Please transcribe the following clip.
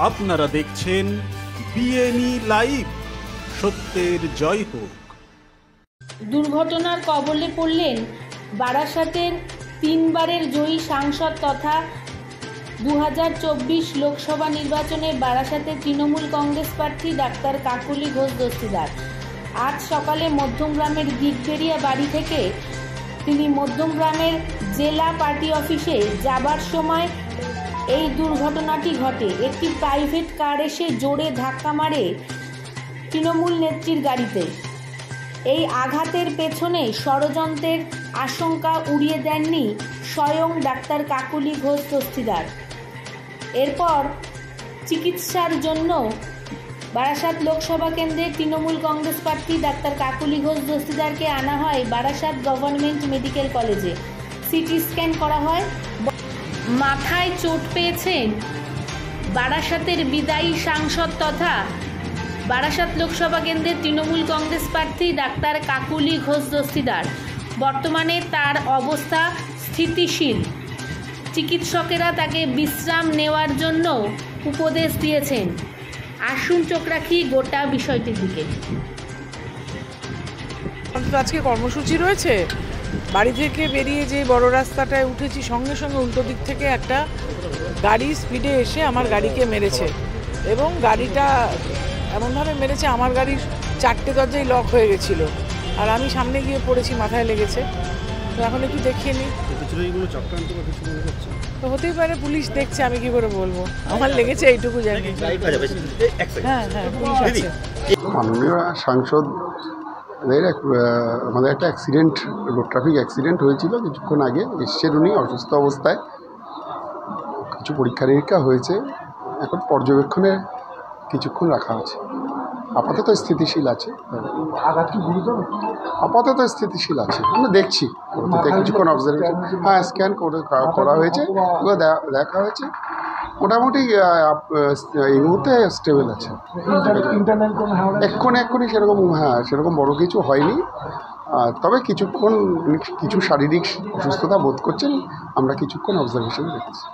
আপনারা দেখছেন বিএনই লাইভ। সত্যের জয় হোক। দুর্ঘটনার কবলে পড়লেন বারাসাতের তিনবারের জয়ী সাংসদ তথা 2024 লোকসভা নির্বাচনে বারাসাতের তৃণমূল কংগ্রেস প্রার্থী ডাক্তার কাকুলি ঘোষ দস্তিদার। আজ সকালে মধ্যমগ্রামের দিগবেড়িয়া বাড়ি থেকে তিনি মধ্যমগ্রামের জেলা পার্টি অফিসে যাবার সময় এই দুর্ঘটনাটি ঘটে। একটি প্রাইভেট কার এসে জোরে ধাক্কা মারে তৃণমূল নেত্রীর গাড়িতে। এই আঘাতের পেছনে ষড়যন্ত্রের আশঙ্কা উড়িয়ে দেননি স্বয়ং ডাক্তার কাকুলি ঘোষ দস্তিদার। এরপর চিকিৎসার জন্য বারাসাত লোকসভা কেন্দ্রের তৃণমূল কংগ্রেস প্রার্থী ডাক্তার কাকুলি ঘোষ দস্তিদারকে আনা হয় বারাসাত গভর্নমেন্ট মেডিকেল কলেজে। সিটি স্ক্যান করা হয়। মাথায় চোট পেয়েছেন বারাসাতের বিদায়ী সাংসদ তথা বারাসাত লোকসভা কেন্দ্রের তৃণমূল কংগ্রেস প্রার্থী ডাক্তার কাকুলি ঘোষ দস্তিদার। বর্তমানে তার অবস্থা স্থিতিশীল। চিকিৎসকেরা তাকে বিশ্রাম নেওয়ার জন্য উপদেশ দিয়েছেন। আসুন চোখ রাখি গোটা বিষয়টির দিকে। আজকে কর্মসূচি রয়েছে। বাড়ি থেকে বেরিয়ে যে বড় রাস্তাটায় উঠেছি, সঙ্গে সঙ্গে উল্টো দিক থেকে একটা গাড়ি স্পিডে এসে আমার গাড়িকে মেরেছে এবং গাড়িটা এমনভাবে মেরেছে আমার গাড়ির 4টে দরজাই লক হয়ে গেছিলো আর আমি সামনে গিয়ে পড়েছি, মাথায় লেগেছে। তো এখন একটু দেখিয়ে নিই। তো হতেই পারে, পুলিশ দেখছে, আমি কি করে বলবো। আমার লেগেছে এইটুকু জানি। হ্যাঁ হ্যাঁ, পুলিশ আছে। মাননীয় সাংসদ আমাদের একটা অ্যাক্সিডেন্ট, রোড ট্রাফিক অ্যাক্সিডেন্ট হয়েছিল কিছুক্ষণ আগে। এসছেন উনি অসুস্থ অবস্থায়, কিছু পরীক্ষা নিরীক্ষা হয়েছে, এখন পর্যবেক্ষণে কিছুক্ষণ রাখা আছে। আপাতত স্থিতিশীল আছে। আঘাত কি গুরুতর? আপাতত স্থিতিশীল আছে, আমরা দেখছি কিছুক্ষণ অবজারভেশন। হ্যাঁ, স্ক্যান করা হয়েছে, দেখা হয়েছে, মোটামুটি এই মুহূর্তে স্টেবল আছে। এক্ষুনি সেরকম সেরকম বড় কিছু হয়নি, তবে কিছু শারীরিক অসুস্থতা বোধ করছেন, আমরা কিছুক্ষণ অবজারভেশনে রেখেছি।